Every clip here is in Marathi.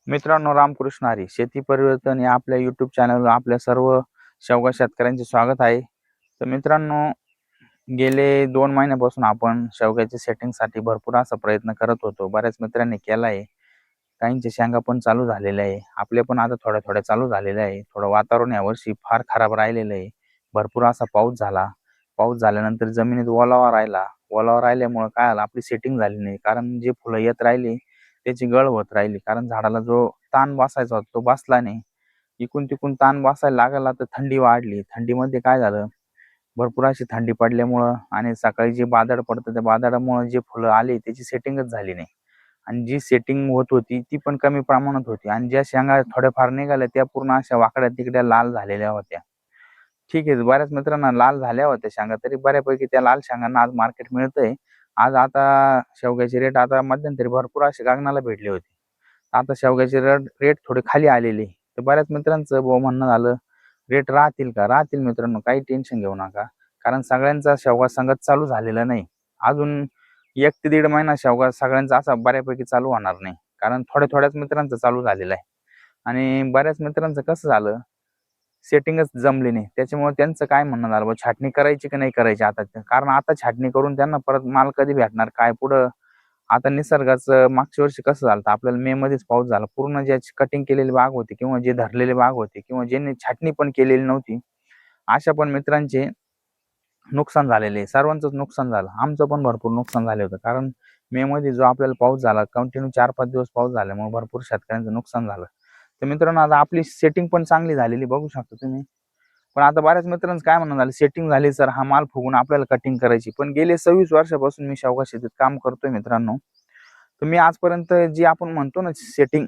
मित्रांनो, रामकृष्ण हरी. शेती परिवर्तन या आपल्या यूट्यूब चॅनलवर आपल्या सर्व शेवगा शेतकऱ्यांचे स्वागत आहे. तर मित्रांनो, गेले 2 महिन्यापासून आपण शेवग्याच्या सेटिंगसाठी भरपूर असा प्रयत्न करत होतो. बऱ्याच मित्रांनी केला आहे. काहींच्या शेंगा पण चालू झालेल्या आहे. आपले पण आता थोड्या थोड्या चालू झालेल्या आहे. थोडं वातावरण यावर्षी फार खराब राहिलेलं आहे. भरपूर असा पाऊस झाला. पाऊस झाल्यानंतर जमिनीत ओलावा राहिला. ओलावा राहिल्यामुळे काय झालं, आपली सेटिंग झाली नाही. कारण जे फुलं येत राहिली त्याची गळ होत राहिली. कारण झाडाला जो ताण बसायचा होता तो बसला नाही. इकून तिकून ताण बसायला लागला तर थंडी वाढली. थंडीमध्ये काय झालं, भरपूर अशी थंडी पडल्यामुळं आणि सकाळी जे बादड पडतं त्या बादळामुळे जे फुलं आली त्याची सेटिंगच झाली नाही. आणि जी सेटिंग होत होती ती पण कमी प्रमाणात होती. आणि ज्या शेंगा थोड्याफार निघाल्या त्या पूर्ण अशा वाकड्या तिकड्या लाल झालेल्या होत्या. ठीक आहे, बऱ्याच मित्रांना लाल झाल्या होत्या शेंगा, तरी बऱ्यापैकी त्या लाल शेंगांना आज मार्केट मिळतंय. आज आता शेवग्याची रेट आता मध्यंतरी भरपूर असे गगनाला भेटले होते. आता शेवग्याची रेट थोडी खाली आलेली. तर बऱ्याच मित्रांचं म्हणणं झालं, रेट राहतील का? राहतील मित्रांनो, काही टेन्शन घेऊ नका. कारण सगळ्यांचा शेवगा संगत चालू झालेला नाही. अजून 1 ते 1.5 महिना शेवगा सगळ्यांचा असा बऱ्यापैकी चालू होणार नाही. कारण थोड्या थोड्याच मित्रांचं चालू झालेलं आहे. आणि बऱ्याच मित्रांचं कसं झालं, सेटिंगच जमली नाही. त्याच्यामुळे त्यांचं काय म्हणणं झालं, छाटणी करायची की नाही करायची आता? कारण आता छाटणी करून त्यांना परत माल कधी भेटणार काय पुढं? आता निसर्गाचं मागच्या वर्षी कसं झालं, आपल्याला मे मध्येच पाऊस झाला. पूर्ण ज्याची कटिंग केलेली बाग होती किंवा जे धरलेले बाग होते किंवा ज्यांनी छाटणी पण केलेली नव्हती, अशा पण मित्रांचे नुकसान झालेले आहे. सर्वांचंच नुकसान झालं. आमचं पण भरपूर नुकसान झालं होतं. कारण मे मध्ये जो आपल्याला पाऊस झाला, कंटिन्यू 4-5 दिवस पाऊस झाल्यामुळे भरपूर शेतकऱ्यांचं नुकसान झालं. तर मित्रांनो, आता आपली सेटिंग पण चांगली झालेली बघू शकता तुम्ही. पण आता बऱ्याच मित्रांचं काय म्हणणं झालं, सेटिंग झाली सर, हा माल फुगून आपल्याला कटिंग करायची. पण गेले 26 वर्षापासून मी शेवगा शेतीत काम करतोय मित्रांनो. तर मी आजपर्यंत जी आपण म्हणतो ना सेटिंग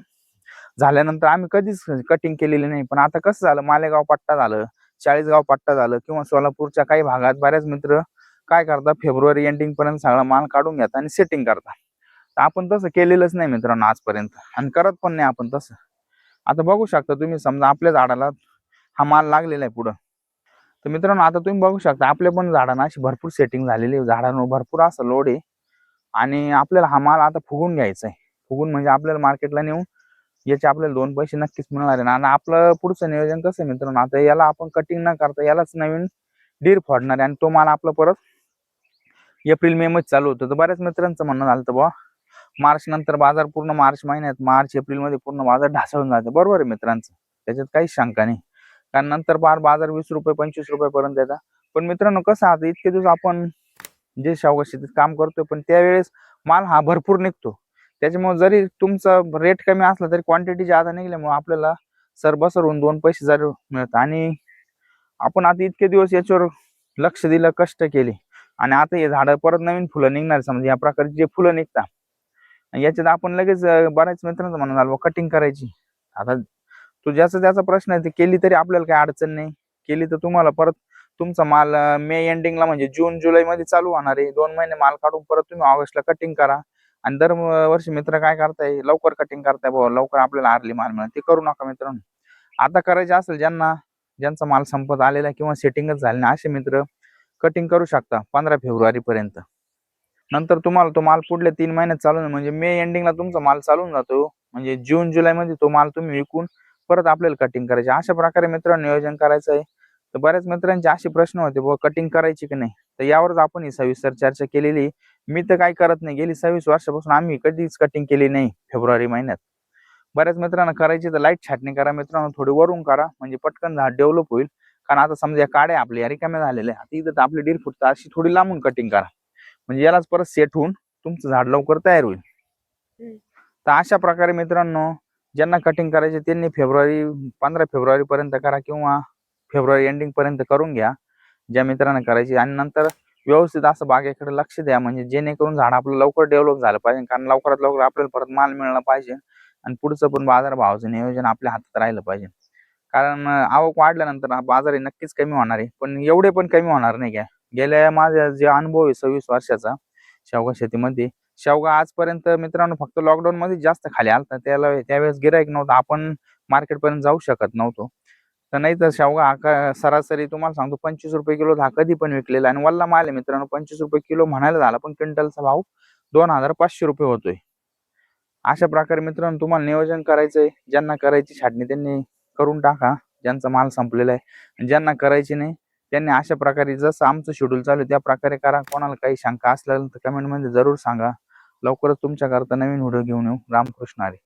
झाल्यानंतर आम्ही कधीच कटिंग केलेली नाही. पण आता कसं झालं, मालेगाव पट्टा झालं, चाळीसगाव पट्टा झालं किंवा सोलापूरच्या काही भागात बऱ्याच मित्र काय करतात, फेब्रुवारी एंडिंग पर्यंत सगळा माल काढून घेतात आणि सेटिंग करतात. तर आपण तसं केलेलंच नाही मित्रांनो आजपर्यंत, आणि करत पण नाही आपण तसं. आता बघू शकता तुम्ही, समजा आपल्या झाडाला हा माल लागलेला आहे पुढं. तर मित्रांनो, आता तुम्ही बघू शकता आपल्या पण झाडांना अशी भरपूर सेटिंग झालेली आहे. झाडांवर भरपूर असं लोड आहे. आणि आपल्याला हा माल आता फुगून घ्यायचा आहे. फुगून म्हणजे आपल्याला मार्केटला नेऊन याचे आपल्याला 2 पैसे नक्कीच मिळणार आहे. आणि आपलं पुढचं नियोजन कसं आहे मित्रांनो, आता याला आपण कटिंग न करता यालाच नवीन डीर फोडणार आहे आणि तो माल आपला परत एप्रिल मे मध्ये चालू होतो. तर बऱ्याच मित्रांचं म्हणणं झालं तर बुवा, मार्च नंतर बाजार पूर्ण मार्च महिन्यात मार्च एप्रिल मध्ये पूर्ण बाजार ढासळून जाते. बरोबर आहे मित्रांचं, त्याच्यात काहीच शंका नाही. कारण नंतर बाजार 20 रुपये 25 रुपयापर्यंत येतात. पण मित्रांनो, कसं आता इतके दिवस आपण जे शेवगा शेतीत काम करतोय, पण त्यावेळेस माल हा भरपूर निघतो. त्याच्यामुळे जरी तुमचा रेट कमी असला तरी क्वांटिटी जादा निघल्यामुळे आपल्याला सरबसर होऊन 2 पैसे जरी मिळतात. आणि आपण आता इतके दिवस याच्यावर लक्ष दिलं, कष्ट केले, आणि आता हे झाडं परत नवीन फुलं निघणार. समजा या प्रकारचे जे फुलं निघतात याच्यात आपण लगेच बऱ्याच मित्रांचं म्हणणं झालं कटिंग करायची. आता तो ज्याचा त्याचा प्रश्न आहे, ते केली तरी आपल्याला काही अडचण नाही. केली तर तुम्हाला परत तुमचा माल मे एंडिंगला म्हणजे जून जुलै मध्ये चालू होणार आहे. 2 महिने माल काढून परत तुम्ही ऑगस्टला कटिंग करा. आणि दर वर्षी मित्र काय करताय, लवकर कटिंग करताय बाबा, लवकर आपल्याला अर्ली माल मिळेल, ते करू नका मित्रांनो. आता करायचे असेल ज्यांचा माल संपत आलेला किंवा सेटिंगच झाले ना, असे मित्र कटिंग करू शकता 15 फेब्रुवारी पर्यंत. नंतर तुम्हाला तो माल पुढल्या 3 महिन्यात चालू म्हणजे मे एंडिंगला तुमचा माल चालून जातो. म्हणजे जून जुलै मध्ये तो माल तुम्ही विकून परत आपल्याला कटिंग करायची. अशा प्रकारे मित्रांनो नियोजन करायचं आहे. तर बऱ्याच मित्रांचे असे प्रश्न होते, बाबा कटिंग करायची की नाही, तर यावरच आपण ही सविस्तर चर्चा केलेली. मी तर काही करत नाही, गेली 26 वर्षापासून आम्ही कधीच कटिंग केली नाही फेब्रुवारी महिन्यात. बऱ्याच मित्रांना करायची तर लाईट छाटणी करा मित्रांनो, थोडी वरून करा, म्हणजे पटकन झाड डेव्हलप होईल. कारण आता समजा काड्या आपल्या रिकाम्या झालेल्या आता इथं तर आपली 1.5 फूट अशी थोडी लांबून कटिंग करा, म्हणजे यालाच परत सेट होऊन तुमचं झाड लवकर तयार होईल. तर अशा प्रकारे मित्रांनो, ज्यांना कटिंग करायचे त्यांनी 15 फेब्रुवारी पर्यंत करा किंवा फेब्रुवारी एंडिंग पर्यंत करून घ्या, ज्या मित्रांना करायची. आणि नंतर व्यवस्थित असं बागेकडे लक्ष द्या, म्हणजे जेणेकरून झाड आपलं लवकर डेव्हलप झालं पाहिजे. कारण लवकरात लवकर आपल्याला परत माल मिळाला पाहिजे आणि पुढचं पण बाजार भावाचं नियोजन आपल्या हातात राहिलं पाहिजे. कारण आवक वाढल्यानंतर बाजार नक्कीच कमी होणार आहे, पण एवढे पण कमी होणार नाही. गेल्या माझ्या जे अनुभव आहे 26 वर्षाचा शेवगा शेतीमध्ये, शेवगा आजपर्यंत मित्रांनो फक्त लॉकडाऊन मध्ये जास्त खाली आलता. त्यावेळेस गिराईक नव्हतं, आपण मार्केट पर्यंत जाऊ शकत नव्हतो. तर नाही तर शेवगा हा सरासरी तुम्हाला सांगतो 25 रुपये किलो हा कधी पण विकलेला. आणि वल्ला माल आहे मित्रांनो, 25 रुपये किलो म्हणायला झाला, पण क्विंटलचा भाव 2500 रुपये होतोय. अशा प्रकारे मित्रांनो तुम्हाला नियोजन करायचंय. ज्यांना करायची छाटणी त्यांनी करून टाका, ज्यांचा माल संपलेला आहे. ज्यांना करायची नाही त्यांनी अशा प्रकारे जसं आमचं शेड्यूल चालू आहे त्या प्रकारे करा. कोणाला काही शंका असल्यास तर कमेंटमध्ये जरूर सांगा. लवकरच तुमच्याकरता नवीन व्हिडिओ घेऊन येऊ. रामकृष्ण हरी.